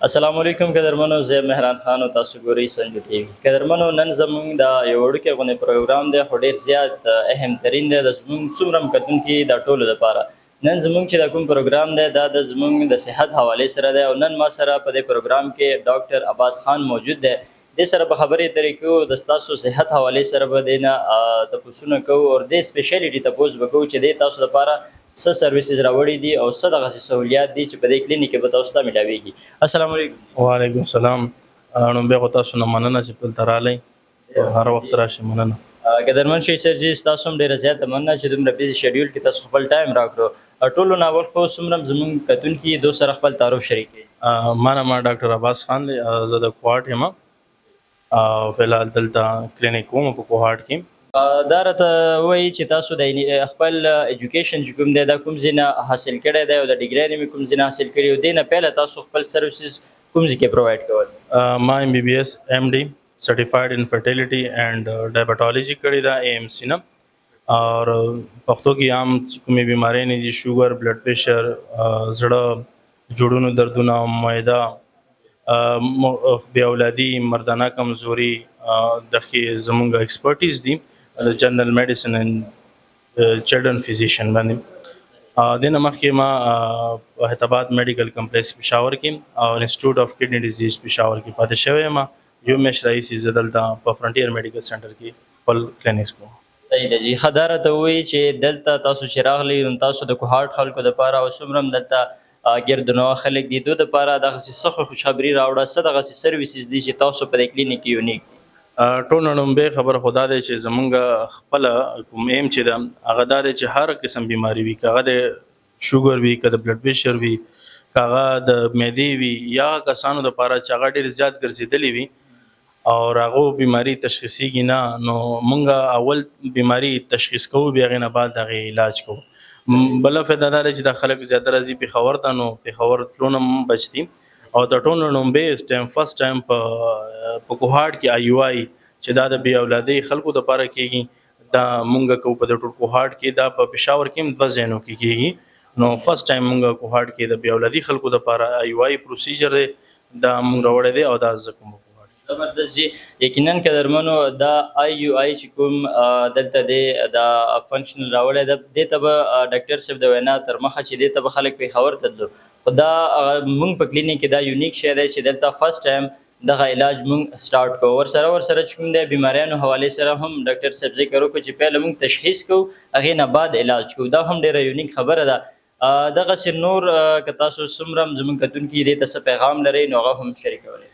السلام علیکم قدرمنو، زه مهران خان او تاسو ګورئ سنجو ټي وي. قدرمنو، نن زموږ د یو وړوکی غونې پروګرام دی، خو ډېر زیات اهم ترین دی د زموږ څومره هم کتونکي د ټولو دپاره. نن زموږ چې د کوم پروګرام دی دا د زموږ د صحت حوالې سره دی، او نن ما سره په دې پروګرام کې ډاکټر عباس خان موجود دی. دې سره به خبرې اترې کوو، د ستاسو صحت حوالې سره به دې نه تپوسونه کوو، او دې سپیشلیټي تپوس به کوو چې دې تاسو دپاره څه سرویسز راوړي دي او څه دغسې سهولیات دي چې په دې کلینیک کې به تاسو ته میلاویږي. السلام علیکم. وعلیکم السلام. لومبۍ خو تاسو نه مننه چې دلته راغلی، هر وخت راشئ. مننه. قدرمن شیخ جي، ستاسو هم ډېره زیاته مننه چې دومره بیزي شیډیول کې تاسو خپل ټایم راکړو. ټولو نه اول خو څومره هم زموږ کتونکي دو سره خپل تعارف شریک کړي. ما ډاکټر عباس خان دی، زه د کوهاټ یم او فلحال دلته کلینیک کوم په کوهاټ کې. دا راته وایي چې تاسو د خپل ایجوکیشن چې کوم دی دا کوم ځای نه حاصل کړی دی او د ډیګرۍ نه مې کوم ځای نه حاصل کړي، او دې نه پهله تاسو خپل سروسز کوم ځای کې پرووایډ کول؟ ما MBBS MD سرټیفاید ان فرټیلیټي اینڈ ډایبټالوجي کړې ده AMC نه، اور پښتو کې عام کومې بیماری نه دي، شوګر، بلډ پریشر، زړه، جوړونو دردونه، معده، بې اولادي، مردانه کمزوري، دغې زموږ ایکسپرټیز دي جنرال میډیسن اینڈ چلډرن فزیشن باندې. دې نه مخکې ما احتباد میډیکل کمپلیکس پېښور کې او انسټیټیوټ اف کډني ډیزیز پېښور کې پاتې شوی یم. یو میاشت راهیسې زه دلته په فرنټیر میډیکل سنټر کې خپل کلینیک کوم. صحیح ده جي. ښه، دا راته ووایي چې دلته تاسو چې راغلئ نو تاسو د کوهاټ خلکو دپاره او څومره هم دلته ګردنوا خلک دي دوی دپاره دغسې څه خوشخبري راوړه، څه دغسې سرویسز دي چې تاسو په دې کلینیک کې یونیک دي؟ ټول نه لومبۍ خبره خو دا دی چې زمونږ خپله کوم ایم چې ده هغه دا دی چې هر قسم بیماري وي، که هغه د شوګر وي، که د بلډ پریشر وي، که هغه د معدې وي، یا کسانو دپاره چې هغه ډېر زیات ګرځېدلي وي او هغو بیماري تشخیصیږي نه، نو مونږ اول بیماري تشخیص کوو، بیا هغې نه بعد د هغې علاج کوو. بله فایده دا دی چې دا خلک زیاته راځي پېښور ته، نو پېښور تلو نه هم بچ دي. او د ټول نه لومبۍ فرسټ ټایم په کوهاټ کې IUI چې دا د بې اولادۍ خلکو دپاره کېږي، دا مونږ کوو په د ټول کوهاټ کې. دا په پېښور کې هم 2 ځایونو کې کېږي. نو فرسټ ټایم مونږ کوهاټ کې د بې اولادۍ خلکو دپاره IUI پروسیجر دی، دا مونږ راوړی دی او دا زه کوم. زبردست جي. یقینا قدرمنو، دا IUI چې کوم دلته دی دا فنکشنل راوړی ده، دې ته به ډاکټر صاحب د وینا تر مخه چې دې ته به خلک پېښور ته تلو، خو دا مونږ په کلینیک کې دا یونیک شی دی چې دلته فرسټ ټایم دغه علاج مونږ سټارټ کوو. ورسره چې کوم دی بیماریانو حوالې سره هم ډاکټر صاحب ذکر وکړو چې پهله مونږ تشخیص کوو، هغې نه بعد علاج کوو. دا هم ډېره یونیک خبره ده. دغسې نور که تاسو څومره هم زموږ کتونکي دې ته څه پیغام لرئ نو هغه هم شریکولی.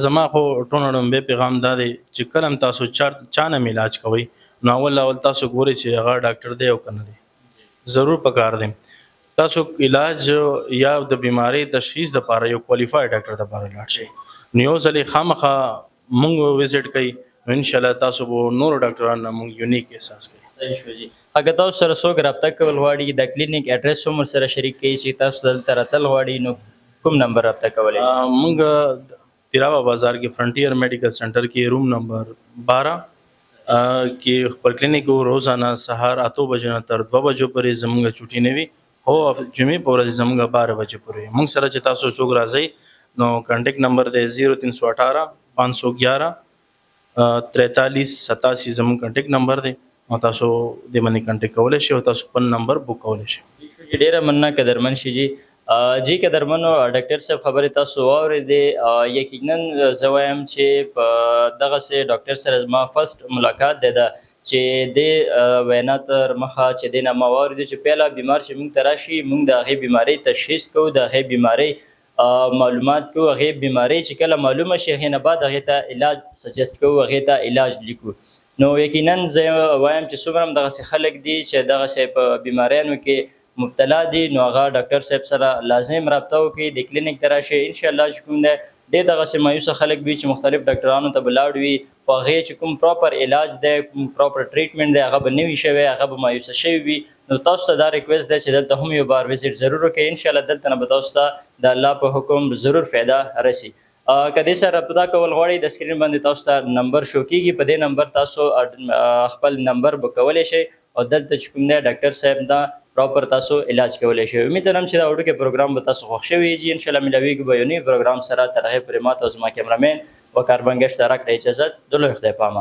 زما خو ټول لومبۍ پیغام دا دی چې کله هم تاسو چا نه علاج کوئ نو اول تاسو ګورئ چې هغه ډاکټر دی او که نه دی. ضرور پکار دی تاسو علاج یا د بیماری تشخیص دپاره یو کوالیفاید ډاکټر دپاره لاړ شئ. نو یو ځلې خامخا مونږ وزټ کوئ نو انشاءالله تاسو به نورو ډاکټرانو نه مونږ یونیک احساس کوئ. صحیح شو جي. اگه تاسو سره څوک رابطه کول غواړي، د کلینیک ایډرس هم ورسره شریک کړئ چې تاسو دلته راتل غواړي نو کوم نمبر رابطه کولی؟ مونږ تیراوا بازار کې فرنټیر میډیکل سنټر کې روم نمبر 12 کې خپل کلینیک روزانه سهار 8 بجې نه تر 2 بجو پورې زموږ چوټي نه وي، او جمعې په ورځ زموږ 12 بجې پورې. مونږ سره چې تاسو څوک راځئ نو کانټیکټ نمبر دی 0318 511 4387 زموږ کانټیکټ نمبر دی، او تاسو دې باندې کانټیکټ کولی شئ او تاسو خپل نمبر بک کولی شئ. ډېره مننه قدرمن شي جي. جی قدرمنو، ډاکټر صاحب خبرې تاسو واورېدې. یقینا زه وایم چې په دغسې ډاکټر سره زما فرسټ ملاقات دی ده چې دې وینا تر مخه چې دې نه ما واورېدو چې پهله بیمار چې موږ ته راشي مونږ د هغې بیمارۍ تشخیص کوو، د هغې بیمارۍ معلومات کوو، هغې بیمارۍ چې کله معلومه شي هغې نه بعد هغې ته علاج سجست کوو، هغې ته علاج لیکو. نو یقینا زه وایم چې څومره هم دغسې خلک دي چې دغسې په بیماریانو کې مبتلا دي نو هغه ډاکټر صاحب سره لازم رابطه وکړي، د کلینیک ته راشي. انشاءالله چې کوم دی ډېر دغسې مایوسه خلک وي چې مختلف ډاکټرانو ته به لاړ وي، خو هغې چې کوم پراپر علاج دی، کوم پراپر ټریټمنټ دی، هغه به نه وي شوی، هغه به مایوسه شوي وي. نو تاسو ته دا ریکویسټ دی چې دلته هم یو بار وزټ ضرور وکړئ. انشاءالله دلته نه به تاسو ته د الله په حکم ضرور فایده رسي. که دې سره رابطه کول غواړئ د سکرین باندې تاسو ته نمبر شو کېږي، په دې نمبر تاسو خپل نمبر بک کولی شئ او دلته چې کوم دی ډاکټر صاحب دا پراپر تاسو علاج کولی شئ. امید لرم چې دا وړوکی پروګرام به تاسو خوښ شوی وي. انشاءالله ملاویږو به یو نوي پروګرام سره. تر هغې پورې ما ته او زما کیمرامین و کاربنګشت ته راکړه اجازت. د لوی خدای په امان.